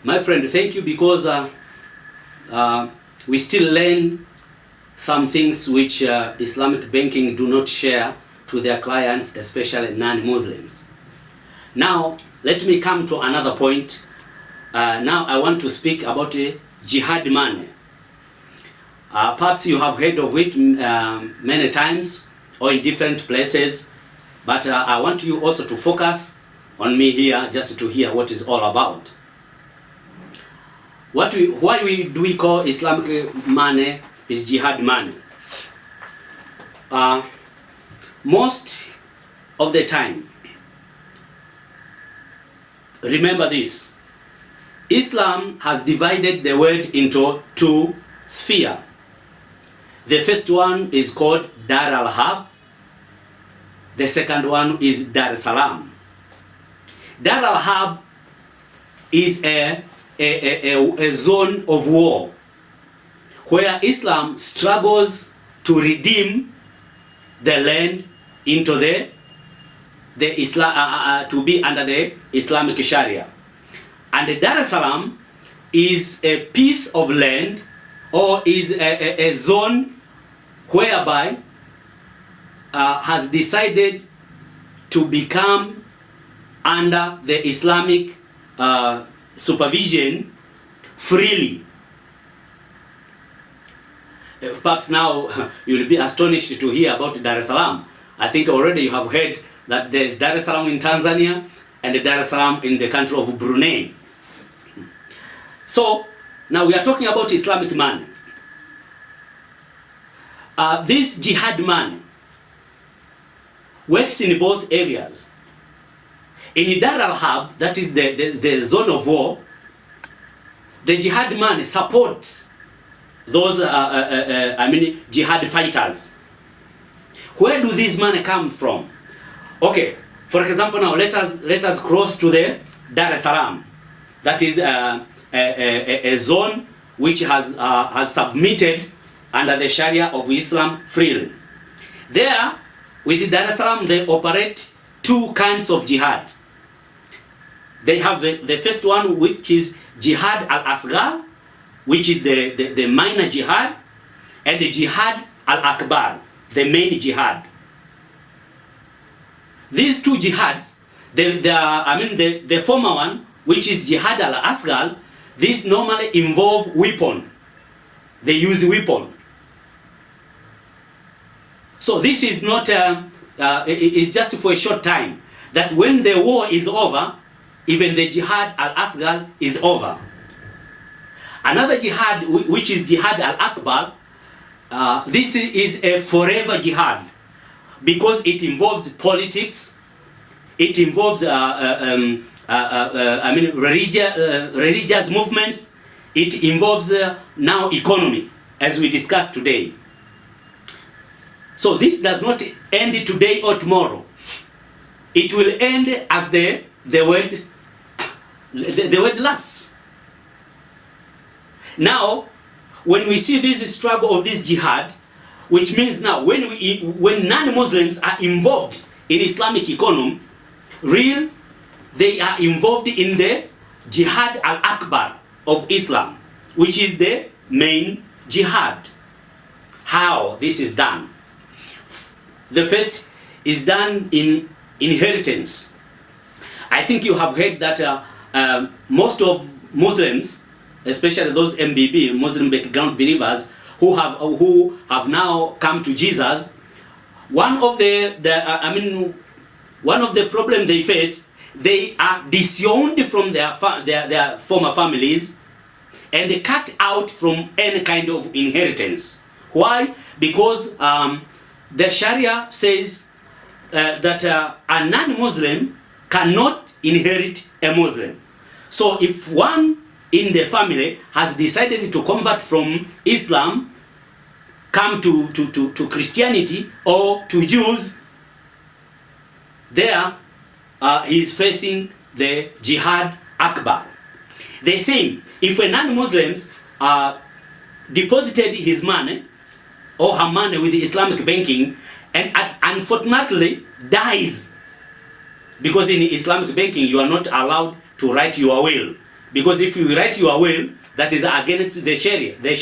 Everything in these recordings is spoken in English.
My friend, thank you, because we still learn some things which Islamic banking do not share to their clients, especially non-Muslims. Now, let me come to another point. Now I want to speak about jihad money. Perhaps you have heard of it many times or in different places, but I want you also to focus on me here just to hear what it's all about. Why do we call Islamic money is jihad money? Most of the time, remember this, Islam has divided the world into two spheres. The first one is called Dar al-Harb. The second one is Dar es Salaam. Dar al-Harb is a zone of war where Islam struggles to redeem the land into the Islam to be under the Islamic Sharia. And the Dar es Salaam is a piece of land, or is a zone whereby has decided to become under the Islamic supervision freely. Perhaps now you'll be astonished to hear about Dar es Salaam. I think already you have heard that there is Dar es Salaam in Tanzania and Dar es Salaam in the country of Brunei. So now we are talking about Islamic money. This jihad money works in both areas. In Dar al-Harb, that is the zone of war, the jihad money supports those jihad fighters. Where do these money come from? Okay, for example, now let us cross to the Dar es Salaam. That is a zone which has submitted under the Sharia of Islam freely. There, with Dar es Salaam, they operate two kinds of jihad. They have the first one, which is Jihad al-Asghar, which is the minor jihad, and the Jihad al-Akbar, the main jihad. These two jihads, the former one, which is Jihad al-Asghar, these normally involve weapon. They use weapon. So this is not, it's just for a short time. That when the war is over, even the Jihad al-Asghar is over. Another jihad, which is Jihad al-Akbar, this is a forever jihad, because it involves politics, it involves religious movements, it involves now economy, as we discussed today. So this does not end today or tomorrow. It will end as the world lasts. Now, when we see this struggle of this jihad, which means now when non-Muslims are involved in Islamic economy, they are involved in the Jihad al-Akbar of Islam, which is the main jihad. How this is done? The first is done in inheritance. I think you have heard that most of Muslims, especially those MBB, Muslim background believers, who have now come to Jesus, one of the problems they face, they are disowned from their former families and cut out from any kind of inheritance. Why? Because the Sharia says that a non-Muslim cannot inherit a Muslim. So if one in the family has decided to convert from Islam, come to Christianity or to Jews, there he is facing the Jihad Akbar. The same, if a non-Muslim deposited his money or her money with the Islamic banking and unfortunately dies, because in Islamic banking you are not allowed to write your will. Because if you write your will, that is against the Sharia. The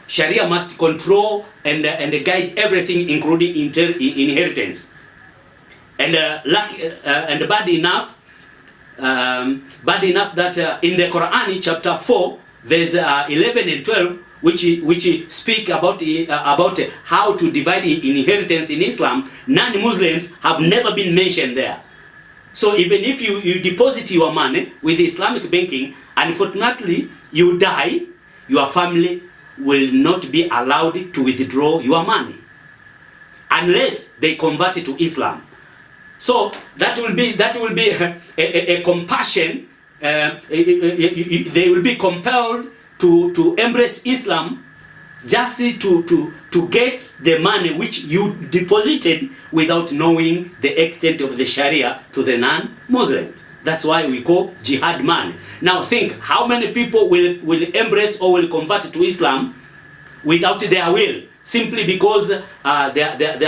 Sharia must control and guide everything, including inheritance. And and bad enough that in the Quran chapter 4, there's 11 and 12 which speak about how to divide inheritance in Islam. Non-Muslims have never been mentioned there. So even if you deposit your money with Islamic banking, unfortunately you die, your family will not be allowed to withdraw your money unless they convert it to Islam. So that will be a compassion. They will be compelled to embrace Islam just to get the money which you deposited without knowing the extent of the Sharia to the non-Muslim. That's why we call jihad money. Now think, how many people will embrace or will convert to Islam without their will, simply because their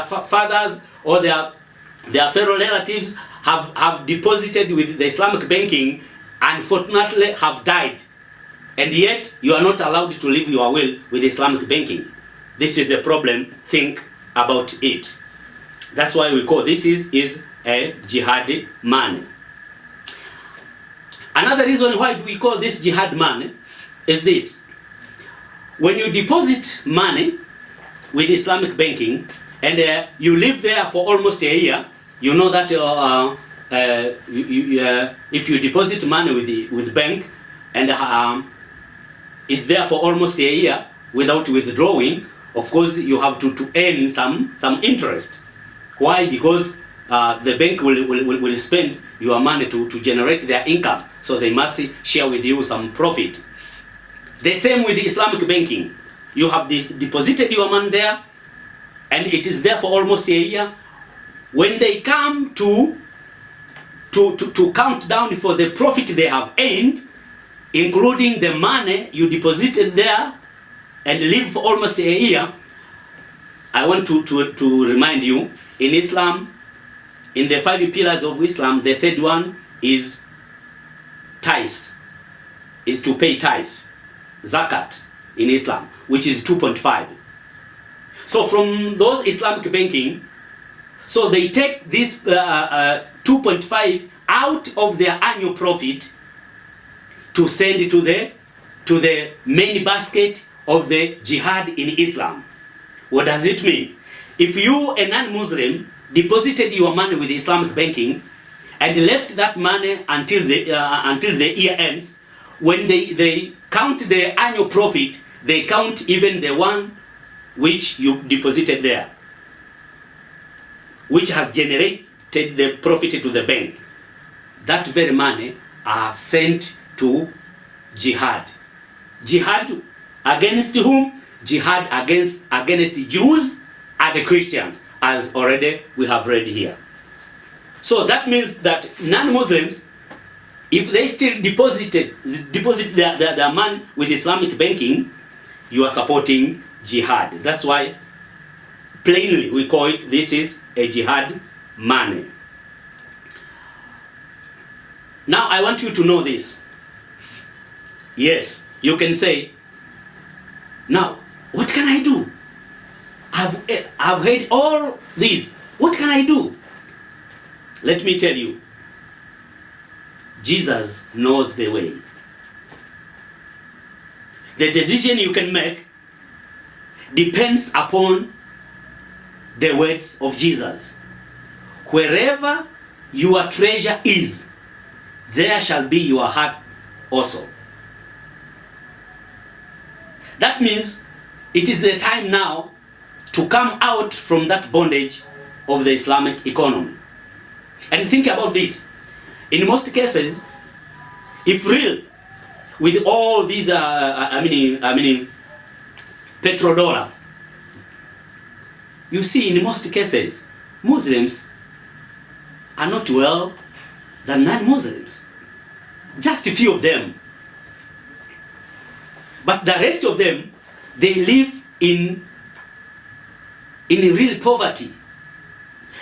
fathers or their fellow relatives have deposited with the Islamic banking, unfortunately have died, and yet you are not allowed to leave your will with Islamic banking. This is a problem. Think about it. That's why we call this is a jihad money. Another reason why we call this jihad money is this: when you deposit money with Islamic banking and you live there for almost a year, you know that if you deposit money with bank and is there for almost a year without withdrawing, of course you have to earn some interest. Why? Because the bank will spend your money to generate their income, so they must share with you some profit. The same with the Islamic banking. You have deposited your money there, and it is there for almost a year. When they come to count down for the profit they have earned, including the money you deposited there and live for almost a year, I want to remind you, in Islam, in the 5 pillars of Islam, the third one is tithe, is to pay tithe, zakat in Islam, which is 2.5. So from those Islamic banking, so they take this 2.5 out of their annual profit to send it to the main basket of the jihad in Islam. What does it mean? If you, a non-Muslim, deposited your money with Islamic banking and left that money until the year ends, when they count the annual profit, they count even the one which you deposited there, which has generated the profit to the bank. That very money are sent to jihad. Jihad against whom? Jihad against Jews and the Christians, as already we have read here. So that means that non-Muslims, if they still deposit their money with Islamic banking, you are supporting jihad. That's why plainly we call it, this is a jihad money. Now I want you to know this. Yes, you can say, now what can I do? I've heard all these. What can I do? Let me tell you, Jesus knows the way. The decision you can make depends upon the words of Jesus. Wherever your treasure is, there shall be your heart also. That means it is the time now to come out from that bondage of the Islamic economy. And think about this. In most cases, if real, with all these, petrodollar, you see in most cases, Muslims are not well than non-Muslims. Just a few of them. But the rest of them, they live in real poverty.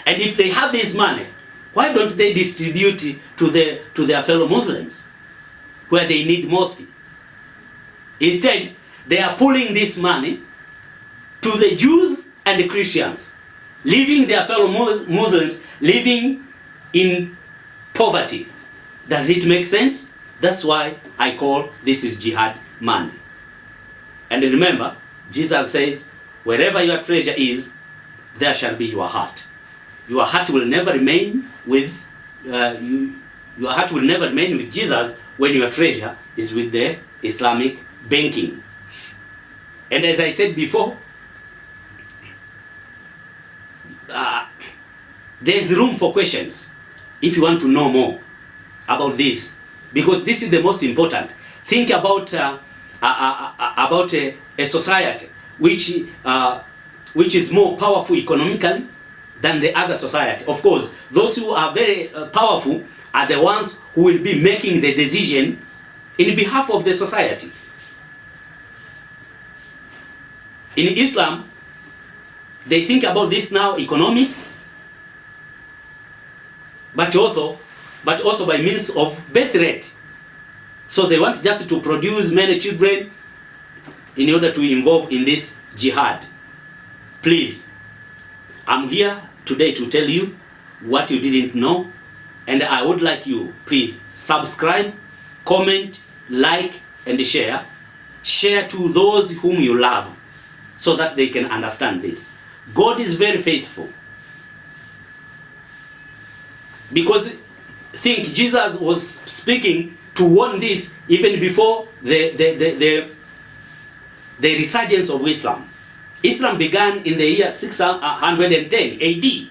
And if they have this money, Why don't they distribute it to their fellow Muslims where they need most? Instead, they are pulling this money to the Jews and the Christians, leaving their fellow Muslims living in poverty. Does it make sense? That's why I call this is jihad money. And remember, Jesus says, wherever your treasure is, there shall be your heart. Your heart will never remain with your heart will never remain with Jesus when your treasure is with the Islamic banking. And as I said before, there's room for questions if you want to know more about this, because this is the most important. Think about a society which is more powerful economically than the other society. Of course, those who are very powerful are the ones who will be making the decision in behalf of the society. In Islam, they think about this now economic, but also by means of birth rate. So they want just to produce many children in order to involve in this jihad. Please, I'm here today to tell you what you didn't know, and I would like you, please, subscribe, comment, like, and share. Share to those whom you love so that they can understand this. God is very faithful. Because think Jesus was speaking to warn this even before the resurgence of Islam. Islam began in the year 610 AD.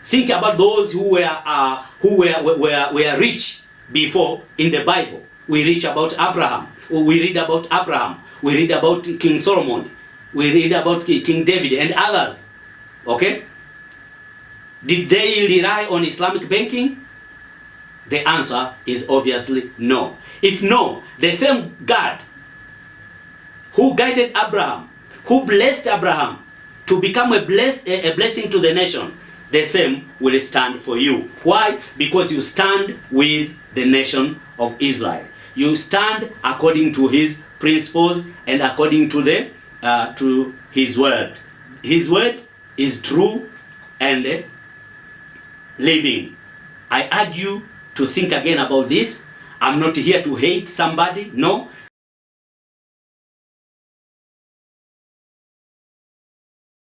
Think about those who were rich before in the Bible. We read about Abraham. We read about Abraham. We read about King Solomon. We read about King David and others. Okay? Did they rely on Islamic banking? The answer is obviously no. If no, the same God who guided Abraham, who blessed Abraham to become a blessing to the nation, the same will stand for you. Why? Because you stand with the nation of Israel. You stand according to his principles and according to his word. His word is true and living. I urge you to think again about this. I'm not here to hate somebody. No,